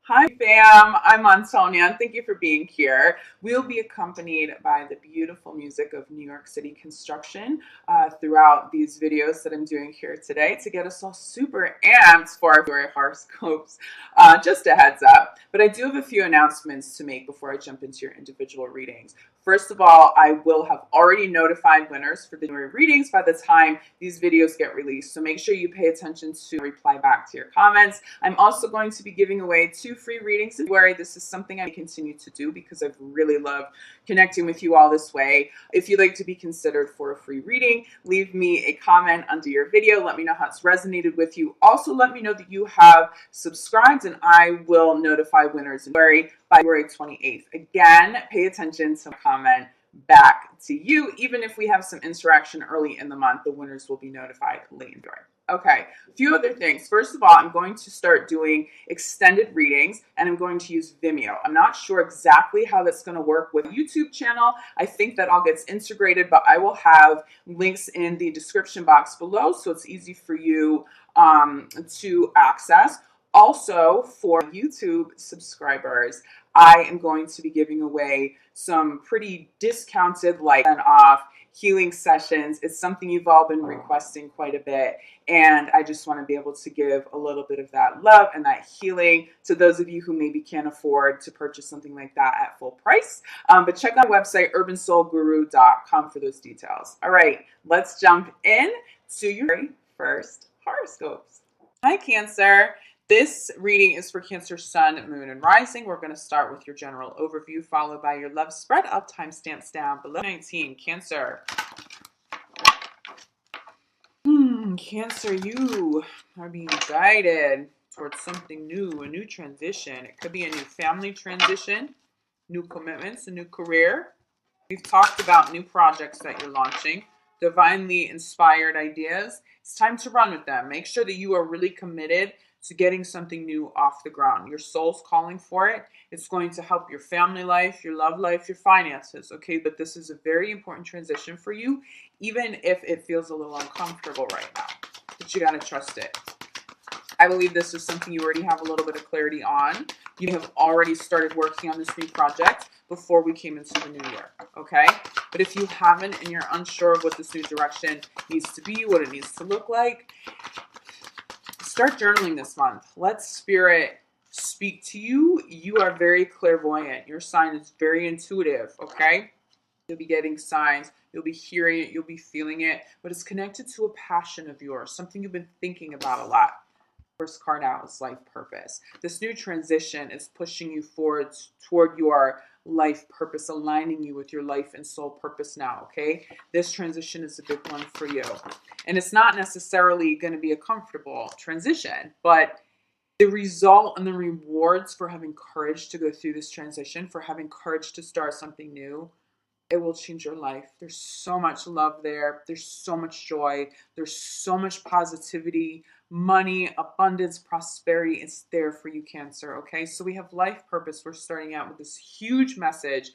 Hi fam, I'm Antonia and thank you for being here. We'll be accompanied by the beautiful music of New York City construction throughout these videos that I'm doing here today to get us all super amped for our February horoscopes. Just a heads up, but I do have a few announcements to make before I jump into your individual readings. First of all, I will have already notified winners for the January readings by the time these videos get released. So make sure you pay attention to reply back to your comments. I'm also going to be giving away 2 free readings in February. This is something I continue to do because I've really loved connecting with you all this way. If you'd like to be considered for a free reading, leave me a comment under your video. Let me know how it's resonated with you. Also, let me know that you have subscribed and I will notify winners in February by February 28th. Again, pay attention to the comment back to you. Even if we have some interaction early in the month, the winners will be notified late in February. Okay, a few other things. First of all, I'm going to start doing extended readings and I'm going to use Vimeo. I'm not sure exactly how that's going to work with YouTube channel. I think that all gets integrated, but I will have links in the description box below so it's easy for you to access. Also, for YouTube subscribers, I am going to be giving away some pretty discounted, like and off healing sessions. It's something you've all been requesting quite a bit. And I just want to be able to give a little bit of that love and that healing to those of you who maybe can't afford to purchase something like that at full price. But check out my website, urbansoulguru.com for those details. All right, let's jump in to your very first horoscopes. Hi, Cancer. This reading is for Cancer, Sun, Moon, and Rising. We're going to start with your general overview, followed by your love spread. I'll timestamps down below. 19, Cancer. Cancer, you are being guided towards something new, a new transition. It could be a new family transition, new commitments, a new career. We've talked about new projects that you're launching, divinely inspired ideas. It's time to run with them. Make sure that you are really committed to getting something new off the ground. Your soul's calling for it. It's going to help your family life, your love life, your finances, okay? But this is a very important transition for you, even if it feels a little uncomfortable right now. But you got to trust it. I believe this is something you already have a little bit of clarity on. You have already started working on this new project before we came into the new year, okay? But if you haven't and you're unsure of what this new direction needs to be, what it needs to look like, start journaling this month. Let spirit speak to you. You are very clairvoyant. Your sign is very intuitive, okay? You'll be getting signs. You'll be hearing it. You'll be feeling it. But it's connected to a passion of yours, something you've been thinking about a lot. First card out is life purpose. This new transition is pushing you forward toward your life purpose, aligning you with your life and soul purpose now, okay? This transition is a big one for you. And it's not necessarily going to be a comfortable transition, but the result and the rewards for having courage to go through this transition, for having courage to start something new, it will change your life. There's so much love there. There's so much joy. There's so much positivity, money, abundance, prosperity. It's there for you, Cancer, okay? So we have life purpose. We're starting out with this huge message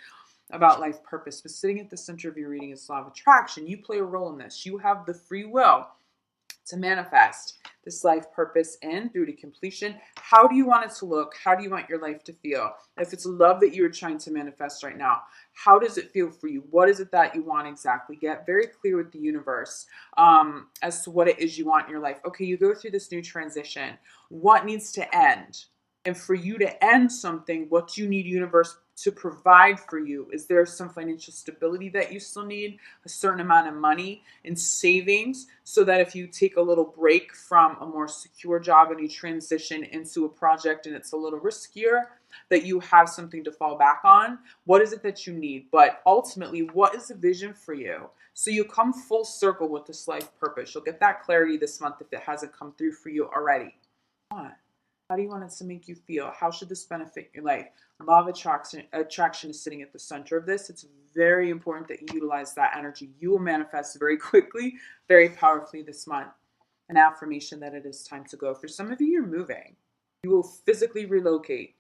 about life purpose. But sitting at the center of your reading is law of attraction. You play a role in this. You have the free will to manifest this life purpose in through to completion. How do you want it to look? How do you want your life to feel? If it's love that you're trying to manifest right now, how does it feel for you? What is it that you want exactly? Get very clear with the universe as to what it is you want in your life. Okay, you go through this new transition. What needs to end? And for you to end something, what do you need universe to provide for you? Is there some financial stability that you still need? A certain amount of money in savings so that if you take a little break from a more secure job and you transition into a project and it's a little riskier, that you have something to fall back on? What is it that you need? But ultimately, what is the vision for you? So you come full circle with this life purpose. You'll get that clarity this month if it hasn't come through for you already. How do you want it to make you feel? How should this benefit your life? Law of attraction is sitting at the center of this. It's very important that you utilize that energy. You will manifest very quickly, very powerfully this month. An affirmation that it is time to go. For some of you, you're moving. You will physically relocate.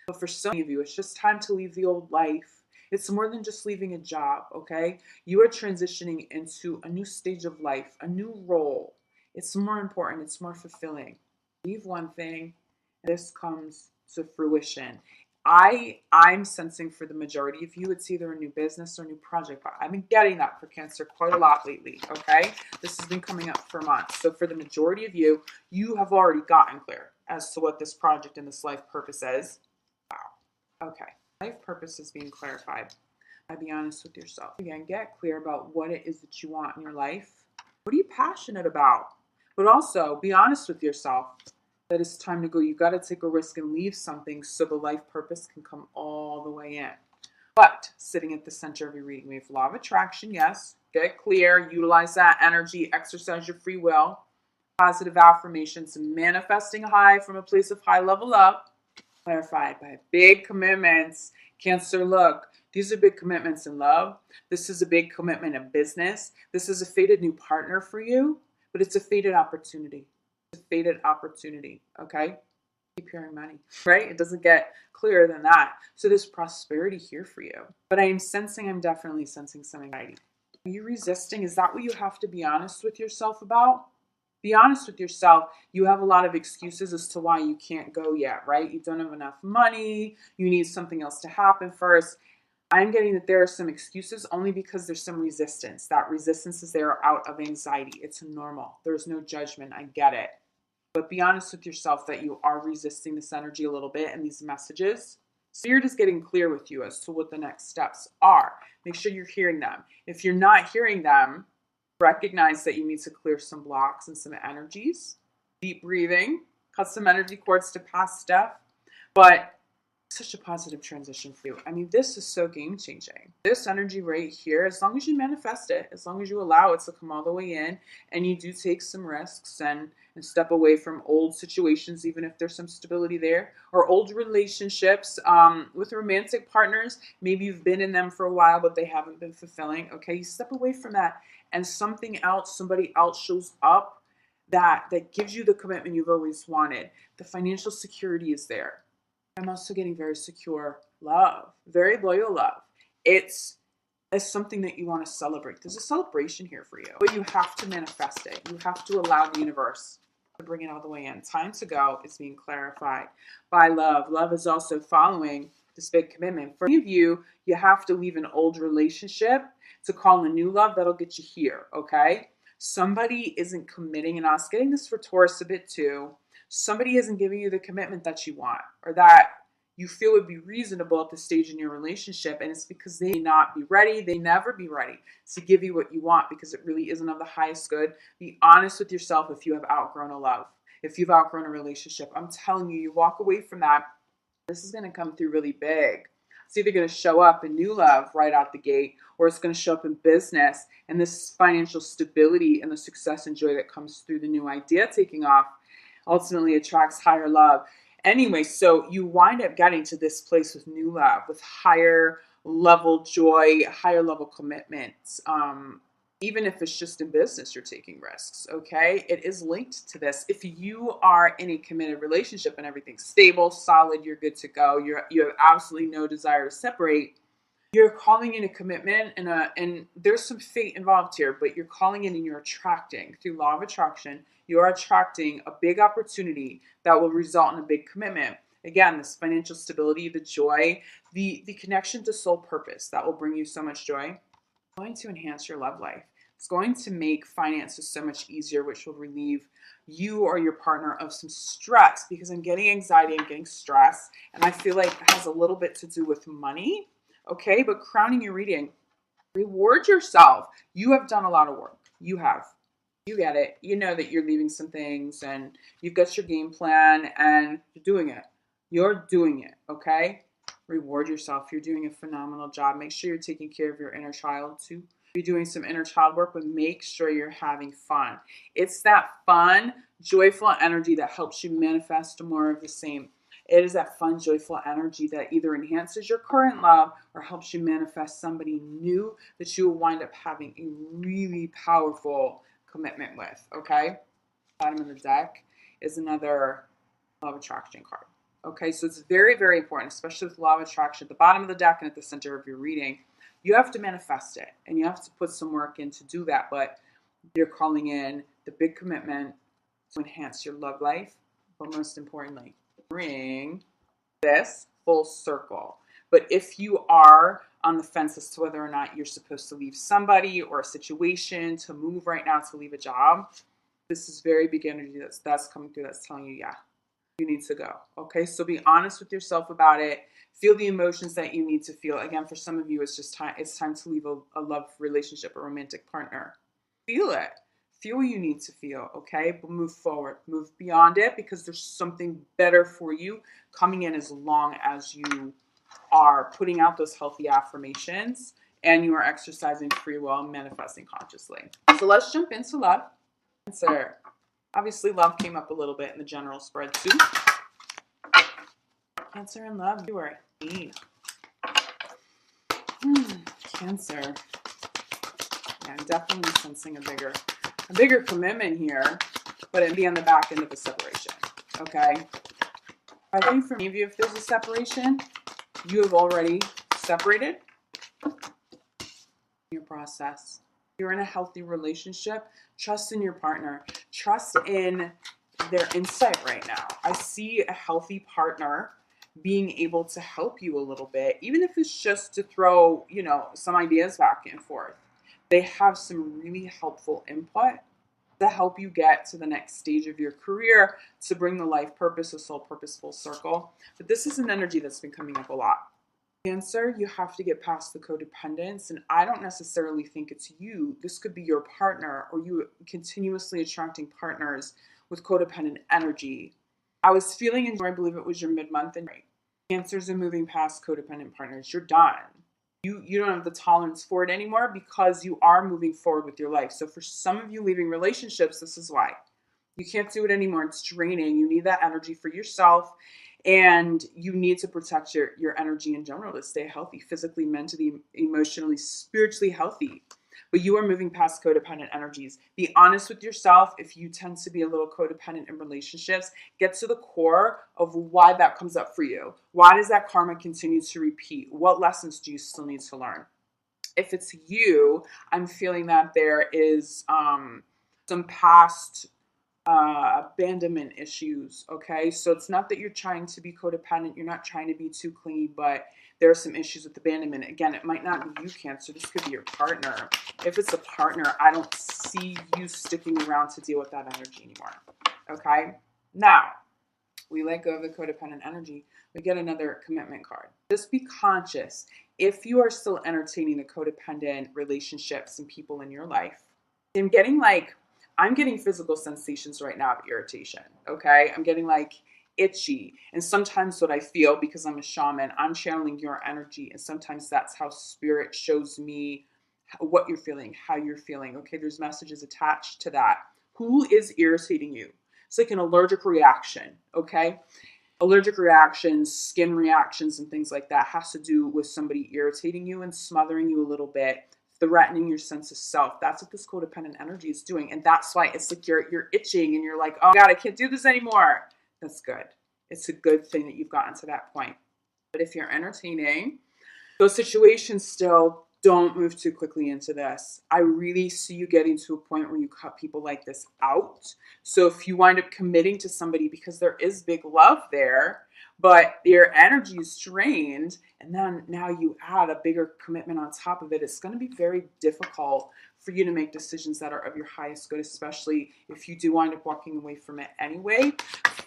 But for some of you, it's just time to leave the old life. It's more than just leaving a job, okay? You are transitioning into a new stage of life, a new role. It's more important. It's more fulfilling. Leave one thing. This comes to fruition. I'm sensing for the majority of you, it's either a new business or a new project, but I've been getting that for Cancer quite a lot lately, okay? This has been coming up for months. So for the majority of you, you have already gotten clear as to what this project and this life purpose is. Wow. Okay. Life purpose is being clarified. Be honest with yourself. Again, get clear about what it is that you want in your life. What are you passionate about? But also be honest with yourself that it's time to go. You got to take a risk and leave something so the life purpose can come all the way in. But sitting at the center of your reading, we have law of attraction. Yes, get clear, utilize that energy, exercise your free will, positive affirmations, manifesting high from a place of high level love, clarified by big commitments. Cancer, look, these are big commitments in love. This is a big commitment in business. This is a fated new partner for you, but it's a fated opportunity. It's a fated opportunity, okay? Keep hearing money, right? It doesn't get clearer than that. So there's prosperity here for you. But I'm definitely sensing some anxiety. Are you resisting? Is that what you have to be honest with yourself about? Be honest with yourself. You have a lot of excuses as to why you can't go yet, right? You don't have enough money. You need something else to happen first. I'm getting that there are some excuses only because there's some resistance. That resistance is there out of anxiety. It's normal. There's no judgment. I get it. But be honest with yourself that you are resisting this energy a little bit and these messages. Spirit is getting clear with you as to what the next steps are. Make sure you're hearing them. If you're not hearing them, recognize that you need to clear some blocks and some energies. Deep breathing, cut some energy cords to past stuff. But such a positive transition for you. I mean, this is so game changing. This energy right here, as long as you manifest it, as long as you allow it to come all the way in and you do take some risks and step away from old situations, even if there's some stability there, or old relationships with romantic partners. Maybe you've been in them for a while, but they haven't been fulfilling. Okay, you step away from that and something else, somebody else shows up that gives you the commitment you've always wanted. The financial security is there. I'm also getting very secure love, very loyal love. It's something that you want to celebrate. There's a celebration here for you, but you have to manifest it. You have to allow the universe to bring it all the way in. Time to go is being clarified by love. Love is also following this big commitment. For many of you, you have to leave an old relationship to call a new love that'll get you here, okay? Somebody isn't committing, and I was getting this for Taurus a bit too. Somebody isn't giving you the commitment that you want or that you feel would be reasonable at this stage in your relationship. And it's because they may not be ready. They never be ready to give you what you want because it really isn't of the highest good. Be honest with yourself if you have outgrown a love, if you've outgrown a relationship. I'm telling you, you walk away from that. This is going to come through really big. It's either going to show up in new love right out the gate, or it's going to show up in business and this financial stability and the success and joy that comes through the new idea taking off ultimately attracts higher love. Anyway, so you wind up getting to this place with new love, with higher level joy, higher level commitments. Even if it's just in business, you're taking risks, okay? It is linked to this. If you are in a committed relationship and everything's stable, solid, you're good to go, you have absolutely no desire to separate, you're calling in a commitment and there's some fate involved here, but you're calling in and you're attracting through law of attraction. You're attracting a big opportunity that will result in a big commitment. Again, this financial stability, the joy, the connection to soul purpose that will bring you so much joy. It's going to enhance your love life. It's going to make finances so much easier, which will relieve you or your partner of some stress, because I'm getting anxiety, I'm getting stress, and I feel like it has a little bit to do with money. Okay, but crowning your reading, reward yourself. You have done a lot of work. You have. You get it. You know that you're leaving some things and you've got your game plan and you're doing it. You're doing it, okay? Reward yourself. You're doing a phenomenal job. Make sure you're taking care of your inner child too. You're doing some inner child work, but make sure you're having fun. It's that fun, joyful energy that helps you manifest more of the same. It is that fun, joyful energy that either enhances your current love or helps you manifest somebody new that you will wind up having a really powerful commitment with, okay? Bottom of the deck is another law of attraction card. Okay, so it's very, very important, especially with law of attraction at the bottom of the deck and at the center of your reading. You have to manifest it and you have to put some work in to do that, but you're calling in the big commitment to enhance your love life, but most importantly, bring this full circle. But if you are on the fence as to whether or not you're supposed to leave somebody or a situation, to move right now, to leave a job, this is very big energy that's coming through that's telling you, yeah, you need to go. Okay, so be honest with yourself about it. Feel the emotions that you need to feel. Again, for some of you, it's just time. It's time to leave a love relationship, a romantic partner. Feel it. Feel what you need to feel. Okay, but move forward. Move beyond it because there's something better for you coming in as long as you are putting out those healthy affirmations and you are exercising free will and manifesting consciously. So let's jump into love. Cancer. Obviously, love came up a little bit in the general spread too. Cancer and love, you are a Cancer. Yeah, I'm definitely sensing a bigger commitment here, but it'd be on the back end of a separation. Okay. I think for many of you, if there's a separation, you have already separated your process. You're in a healthy relationship. Trust in your partner. Trust in their insight right now. I see a healthy partner being able to help you a little bit, even if it's just to throw, some ideas back and forth. They have some really helpful input to help you get to the next stage of your career, to bring the life purpose, the soul purpose full circle. But this is an energy that's been coming up a lot. Cancer, you have to get past the codependence, and I don't necessarily think it's you. This could be your partner, or you continuously attracting partners with codependent energy. I was feeling, I believe it was your mid-month, and Cancers are moving past codependent partners. You're done. You don't have the tolerance for it anymore because you are moving forward with your life. So for some of you leaving relationships, this is why. You can't do it anymore. It's draining. You need that energy for yourself. And you need to protect your energy in general to stay healthy, physically, mentally, emotionally, spiritually healthy. But you are moving past codependent energies. Be honest with yourself. If you tend to be a little codependent in relationships, get to the core of why that comes up for you. Why does that karma continue to repeat? What lessons do you still need to learn? If it's you, I'm feeling that there is some past abandonment issues. Okay, so it's not that you're trying to be codependent, you're not trying to be too clingy, but there are some issues with abandonment. Again, it might not be you, Cancer. This could be your partner. If it's a partner, I don't see you sticking around to deal with that energy anymore. Okay, now we let go of the codependent energy. We get another commitment card. Just be conscious if you are still entertaining the codependent relationships and people in your life. I'm getting physical sensations right now of irritation, okay? I'm getting itchy. And sometimes what I feel, because I'm a shaman, I'm channeling your energy. And sometimes that's how spirit shows me what you're feeling, how you're feeling. Okay, there's messages attached to that. Who is irritating you? It's like an allergic reaction, okay? Allergic reactions, skin reactions, and things like that has to do with somebody irritating you and smothering you a little bit, threatening your sense of self. That's what this codependent energy is doing. And that's why it's like you're itching and you're like, oh God, I can't do this anymore. That's good. It's a good thing that you've gotten to that point. But if you're entertaining those situations still, don't move too quickly into this. I really see you getting to a point where you cut people like this out. So if you wind up committing to somebody because there is big love there, but your energy is drained, and then now you add a bigger commitment on top of it, it's going to be very difficult for you to make decisions that are of your highest good, especially if you do wind up walking away from it anyway.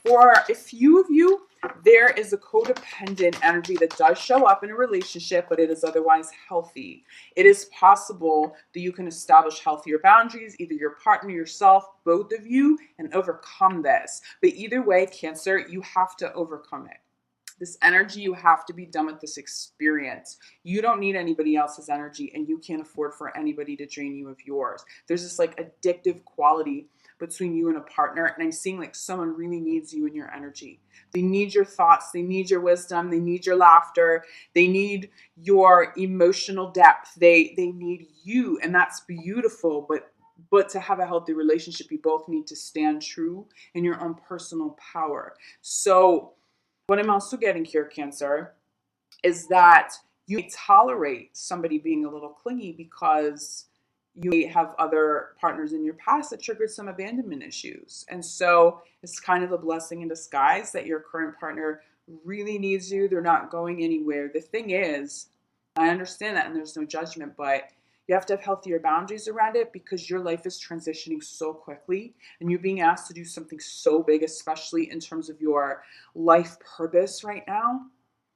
For a few of you, there is a codependent energy that does show up in a relationship, but it is otherwise healthy. It is possible that you can establish healthier boundaries, either your partner, yourself, both of you, and overcome this. But either way, Cancer, you have to overcome it. This energy, you have to be done with this experience. You don't need anybody else's energy, and you can't afford for anybody to drain you of yours. There's this addictive quality between you and a partner, and I'm seeing someone really needs you and your energy. They need your thoughts, they need your wisdom, they need your laughter, they need your emotional depth, they need you, and that's beautiful. But to have a healthy relationship, you both need to stand true in your own personal power. So what I'm also getting here, Cancer, is that you may tolerate somebody being a little clingy because you may have other partners in your past that triggered some abandonment issues. And so it's kind of a blessing in disguise that your current partner really needs you. They're not going anywhere. The thing is, I understand that and there's no judgment, but you have to have healthier boundaries around it because your life is transitioning so quickly and you're being asked to do something so big, especially in terms of your life purpose right now.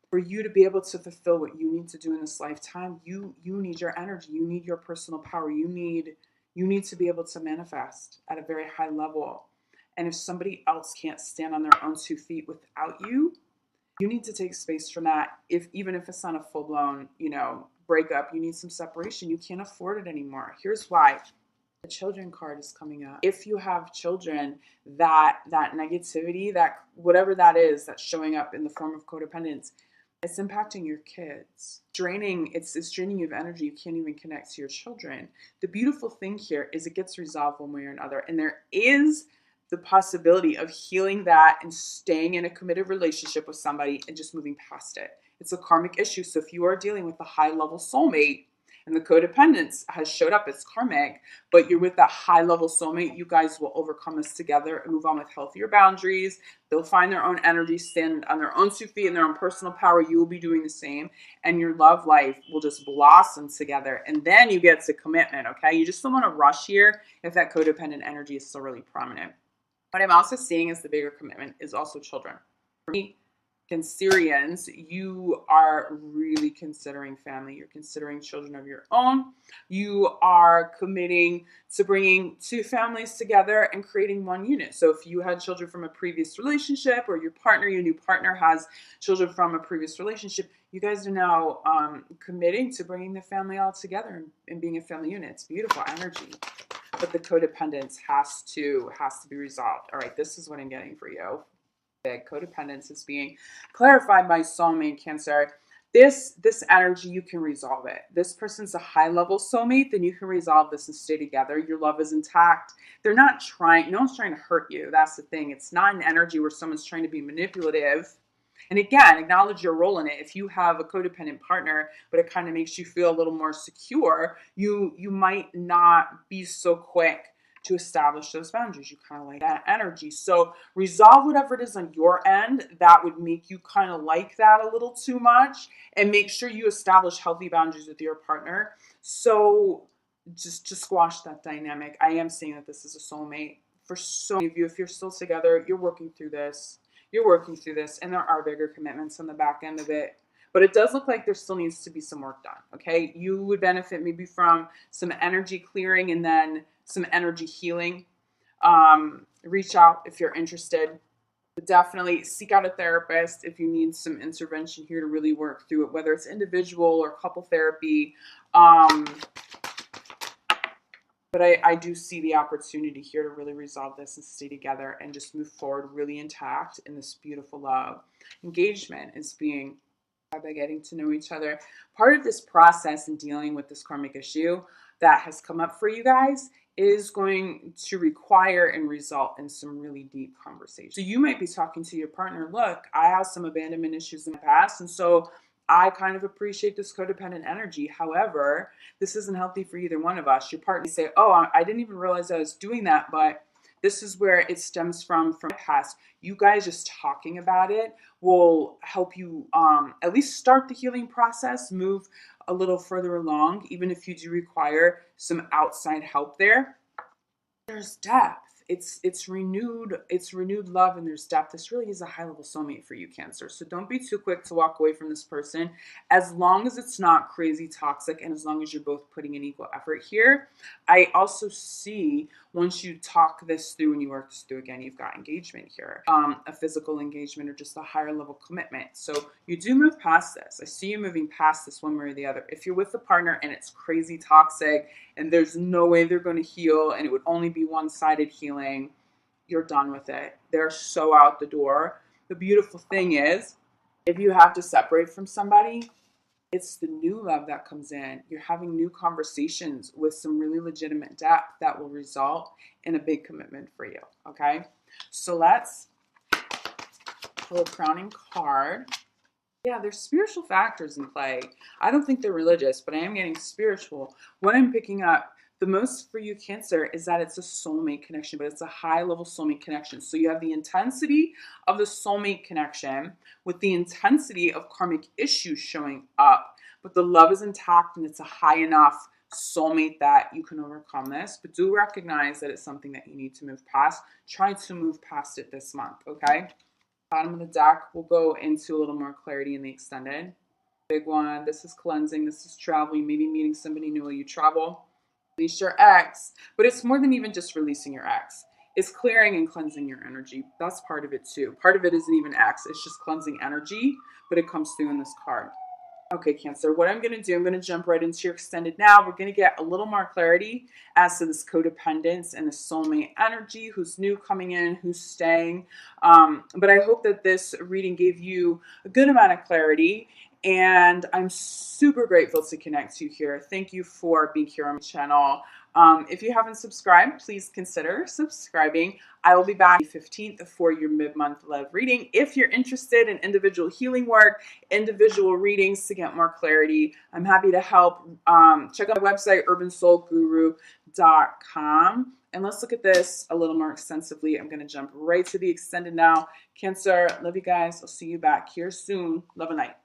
For you to be able to fulfill what you need to do in this lifetime, you need your energy, you need your personal power, you need to be able to manifest at a very high level. And if somebody else can't stand on their own 2 feet without you, you need to take space from that. If even if it's not a full-blown, breakup, you need some separation. You can't afford it anymore. Here's why. The children card is coming up. If you have children, that negativity, that whatever that is that's showing up in the form of codependence, it's impacting your kids. It's draining you of energy. You can't even connect to your children. The beautiful thing here is it gets resolved one way or another. And there is the possibility of healing that and staying in a committed relationship with somebody and just moving past it. It's a karmic issue. So if you are dealing with a high level soulmate and the codependence has showed up as karmic, but you're with that high level soulmate, you guys will overcome this together and move on with healthier boundaries. They'll find their own energy, stand on their own 2 feet and their own personal power. You will be doing the same. And your love life will just blossom together. And then you get to commitment, okay? You just don't want to rush here if that codependent energy is still really prominent. What I'm also seeing as the bigger commitment is also children. For me, Cancerians, you are really considering family. You're considering children of your own. You are committing to bringing two families together and creating one unit. So if you had children from a previous relationship, or your new partner has children from a previous relationship, you guys are now committing to bringing the family all together and being a family unit. It's beautiful energy. But the codependence has to be resolved. All right, this is what I'm getting for you. Codependence is being clarified by soulmate Cancer. This energy, you can resolve it. This person's a high level soulmate, then you can resolve this and stay together. Your love is intact. No one's trying to hurt you. That's the thing. It's not an energy where someone's trying to be manipulative. And again, acknowledge your role in it. If you have a codependent partner, but it kind of makes you feel a little more secure, you might not be so quick to establish those boundaries. You kind of like that energy. So resolve whatever it is on your end that would make you kind of like that a little too much, and make sure you establish healthy boundaries with your partner. So just to squash that dynamic. I am seeing that this is a soulmate. For so many of you, if you're still together, you're working through this. And there are bigger commitments on the back end of it. But it does look like there still needs to be some work done, okay? You would benefit maybe from some energy clearing and then some energy healing. Reach out if you're interested. But definitely seek out a therapist if you need some intervention here to really work through it, whether it's individual or couple therapy. But I do see the opportunity here to really resolve this and stay together and just move forward really intact in this beautiful love. Engagement is being by getting to know each other. Part of this process in dealing with this karmic issue that has come up for you guys is going to require and result in some really deep conversation. So you might be talking to your partner, look, I have some abandonment issues in the past, and so I kind of appreciate this codependent energy. However, this isn't healthy for either one of us. Your partner may say, oh, I didn't even realize I was doing that, but this is where it stems from the past. You guys just talking about it will help you at least start the healing process, move a little further along, even if you do require some outside help there. There's depth. It's renewed love, and there's depth. This really is a high level soulmate for you, Cancer. So don't be too quick to walk away from this person, as long as it's not crazy toxic and as long as you're both putting in equal effort here. I also see, once you talk this through and you work this through again, you've got engagement here, a physical engagement or just a higher level commitment. So you do move past this. I see you moving past this one way or the other. If you're with a partner and it's crazy toxic and there's no way they're going to heal and it would only be one-sided healing, you're done with it. They're so out the door. The beautiful thing is, if you have to separate from somebody, it's the new love that comes in. You're having new conversations with some really legitimate depth that will result in a big commitment for you, okay? So let's pull a crowning card. Yeah, there's spiritual factors in play. I don't think they're religious, but I am getting spiritual. What I'm picking up The most for you, Cancer, is that it's a soulmate connection, but it's a high level soulmate connection. So you have the intensity of the soulmate connection with the intensity of karmic issues showing up, but the love is intact and it's a high enough soulmate that you can overcome this. But do recognize that it's something that you need to move past. Try to move past it this month, okay? Bottom of the deck, we'll go into a little more clarity in the extended. Big one, this is cleansing, this is travel. You may be meeting somebody new while you travel. Release your ex, but it's more than even just releasing your ex. It's clearing and cleansing your energy. That's part of it too. Part of it isn't even ex, it's just cleansing energy, but it comes through in this card. Okay, Cancer, what I'm going to do, I'm going to jump right into your extended now. We're going to get a little more clarity as to this codependence and the soulmate energy, who's new coming in, who's staying. But I hope that this reading gave you a good amount of clarity, and I'm super grateful to connect to you here. Thank you for being here on my channel. If you haven't subscribed, please consider subscribing. I will be back on the 15th for your mid-month love reading. If you're interested in individual healing work, individual readings to get more clarity, I'm happy to help. Check out my website, urbansoulguru.com. And let's look at this a little more extensively. I'm going to jump right to the extended now. Cancer, love you guys. I'll see you back here soon. Love and light.